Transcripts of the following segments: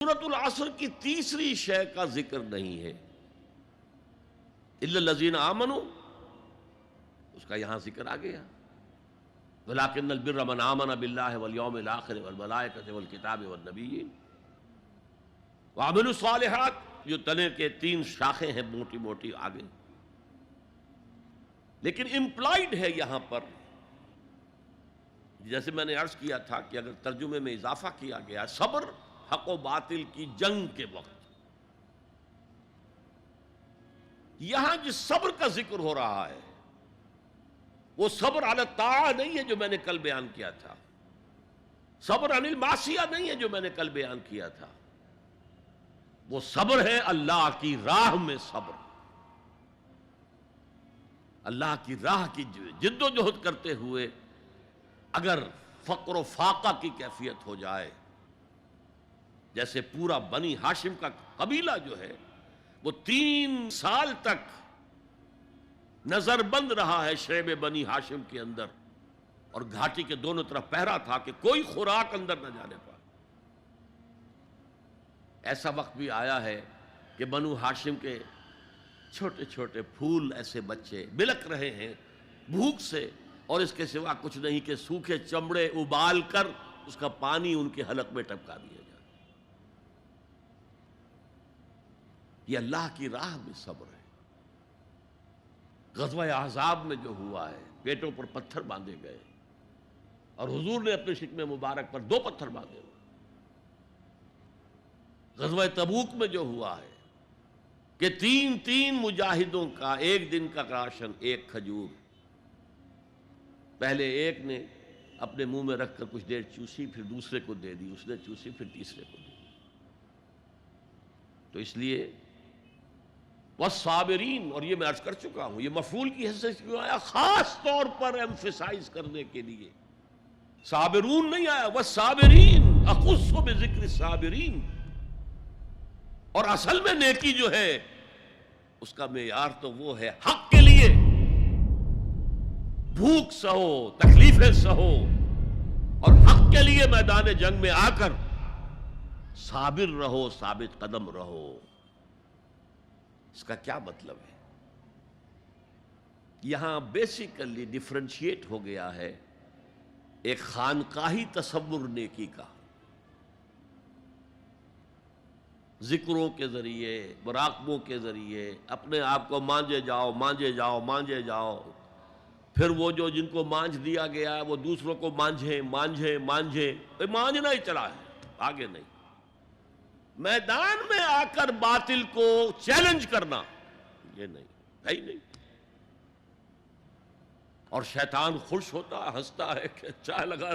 سورۃ العصر کی تیسری شے کا ذکر نہیں ہے، الا الذین آمنوا، اس کا یہاں ذکر آ گیا، ولکن البر من آمن باللہ والیوم الآخر والملائکۃ والکتاب والنبیین وعملوا الصالحات، جو تنے کے تین شاخیں ہیں موٹی موٹی آگے، لیکن امپلائڈ ہے یہاں پر، جیسے میں نے عرض کیا تھا کہ اگر ترجمے میں اضافہ کیا گیا صبر حق و باطل کی جنگ کے وقت، یہاں جس صبر کا ذکر ہو رہا ہے وہ صبر علی الطاعہ نہیں ہے جو میں نے کل بیان کیا تھا، صبر عن المعصیہ نہیں ہے جو میں نے کل بیان کیا تھا، وہ صبر ہے اللہ کی راہ میں صبر، اللہ کی راہ کی جد و جہد کرتے ہوئے اگر فقر و فاقہ کی کیفیت ہو جائے، جیسے پورا بنی ہاشم کا قبیلہ جو ہے وہ 3 سال تک نظر بند رہا ہے شعب بنی ہاشم کے اندر، اور گھاٹی کے دونوں طرف پہرا تھا کہ کوئی خوراک اندر نہ جانے پائے۔ ایسا وقت بھی آیا ہے کہ بنو ہاشم کے چھوٹے چھوٹے پھول ایسے بچے بلک رہے ہیں بھوک سے، اور اس کے سوا کچھ نہیں کہ سوکھے چمڑے ابال کر اس کا پانی ان کے حلق میں ٹپکا دیا جائے۔ یہ اللہ کی راہ میں صبر ہے۔ غزوہ احزاب میں جو ہوا ہے، پیٹوں پر پتھر باندھے گئے اور حضور نے اپنے شکم مبارک پر 2 پتھر باندھے ہوئے۔ غزوہ تبوک میں جو ہوا ہے کہ 3 مجاہدوں کا ایک دن کا راشن 1 کھجور، پہلے ایک نے اپنے منہ میں رکھ کر کچھ دیر چوسی، پھر دوسرے کو دے دی، اس نے چوسی، پھر تیسرے کو دی۔ تو اس لیے والصابرین، اور یہ میں عرض کر چکا ہوں، یہ مفعول کی حیثیت کیوں آیا؟ خاص طور پر ایمفیسائز کرنے کے لیے، صابرون نہیں آیا، والصابرین اخص بذکر الصابرین۔ اور اصل میں نیکی جو ہے اس کا معیار تو وہ ہے حق کے لیے بھوک سہو، تکلیفیں سہو، اور حق کے لیے میدان جنگ میں آ کر صابر رہو، ثابت قدم رہو۔ اس کا کیا مطلب ہے؟ یہاں بیسیکلی ڈیفرنشیٹ ہو گیا ہے ایک خانقاہی تصور نیکی کا، ذکروں کے ذریعے، مراقبوں کے ذریعے اپنے آپ کو مانجے جاؤ، مانجے جاؤ، مانجے جاؤ، پھر وہ جو جن کو مانجھ دیا گیا ہے وہ دوسروں کو مانجھیں مانجھیں مانجھیں، مانجنا ہی چلا ہے، آگے نہیں۔ میدان میں آ کر باطل کو چیلنج کرنا یہ نہیں ہے ہی نہیں۔ اور شیطان خوش ہوتا ہنستا ہے کہ چاہ لگا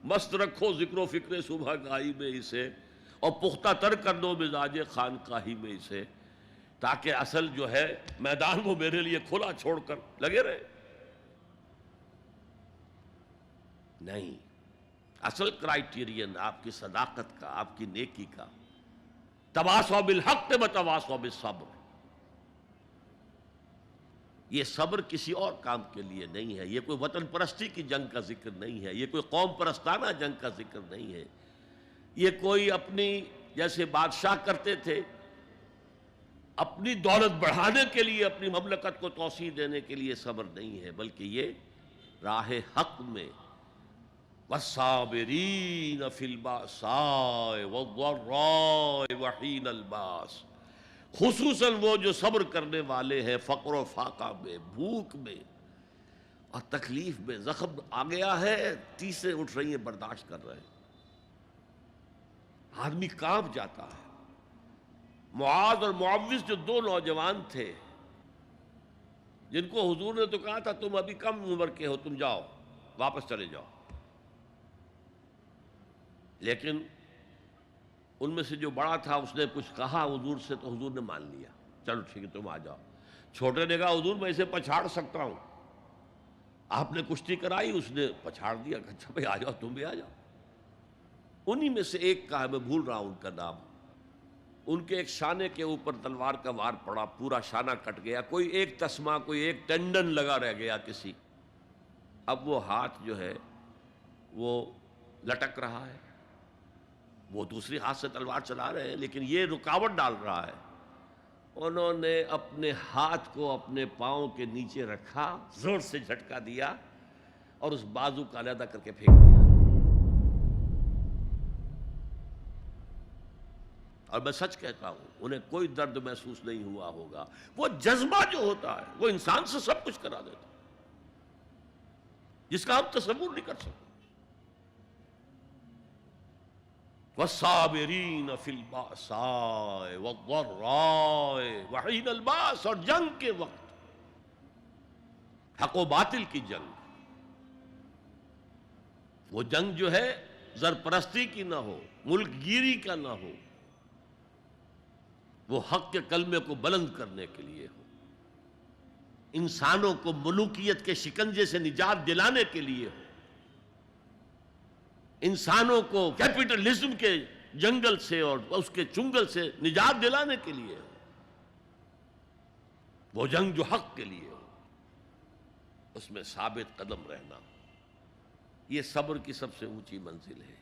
مست رکھو ذکر و فکر صبح گاہی میں اسے، اور پختہ تر کر دو مزاج خانقاہی میں اسے، تاکہ اصل جو ہے میدان وہ میرے لیے کھلا چھوڑ کر لگے رہے۔ نہیں، اصل کرائیٹیرین آپ کی صداقت کا، آپ کی نیکی کا، تواصوا بالحق وتواصوا بالصبر۔ یہ صبر کسی اور کام کے لیے نہیں ہے، یہ کوئی وطن پرستی کی جنگ کا ذکر نہیں ہے، یہ کوئی قوم پرستانہ جنگ کا ذکر نہیں ہے، یہ کوئی اپنی جیسے بادشاہ کرتے تھے اپنی دولت بڑھانے کے لیے، اپنی مملکت کو توسیع دینے کے لیے صبر نہیں ہے، بلکہ یہ راہ حق میں والصابرین فی الباساء والضراء وحین الباس، خصوصاً وہ جو صبر کرنے والے ہیں فقر و فاقہ میں، بھوک میں اور تکلیف میں۔ زخم آ گیا ہے، تیسرے اٹھ رہی ہیں، برداشت کر رہے ہیں، آدمی کانپ جاتا ہے۔ معاذ اور معوذ جو 2 نوجوان تھے جن کو حضور نے تو کہا تھا تم ابھی کم عمر کے ہو، تم جاؤ واپس چلے جاؤ، لیکن ان میں سے جو بڑا تھا اس نے کچھ کہا حضور سے تو حضور نے مان لیا، چلو ٹھیک ہے تم آ جاؤ۔ چھوٹے نے کہا حضور میں اسے پچھاڑ سکتا ہوں، آپ نے کشتی کرائی، اس نے پچھاڑ دیا، اچھا بھائی آ جاؤ، تم بھی آ جاؤ۔ انہی میں سے ایک کا ہے، میں بھول رہا ہوں ان کا نام، ان کے ایک شانے کے اوپر تلوار کا وار پڑا، پورا شانہ کٹ گیا، کوئی ایک تسمہ، کوئی ایک ٹینڈن لگا رہ گیا کسی، اب وہ ہاتھ جو ہے وہ لٹک رہا ہے، وہ دوسری ہاتھ سے تلوار چلا رہے ہیں لیکن یہ رکاوٹ ڈال رہا ہے. انہوں نے اپنے ہاتھ کو اپنے پاؤں کے نیچے رکھا، زور سے جھٹکا دیا اور اس بازو کا علیحدہ کر کے پھینک دیا. اور میں سچ کہتا ہوں انہیں کوئی درد محسوس نہیں ہوا ہوگا. وہ جذبہ جو ہوتا ہے وہ انسان سے سب کچھ کرا دیتا ہے، جس کا ہم تصور نہیں کر سکتے. والصابرین فی البأساء والضراء وحین الباس، اور جنگ کے وقت، حق و باطل کی جنگ. وہ جنگ جو ہے زرپرستی کی نہ ہو، ملک گیری کا نہ ہو، وہ حق کے کلمے کو بلند کرنے کے لیے ہو، انسانوں کو ملوکیت کے شکنجے سے نجات دلانے کے لیے ہو، انسانوں کو کیپٹلزم کے جنگل سے اور اس کے چنگل سے نجات دلانے کے لیے ہو. وہ جنگ جو حق کے لیے ہو، اس میں ثابت قدم رہنا، یہ صبر کی سب سے اونچی منزل ہے.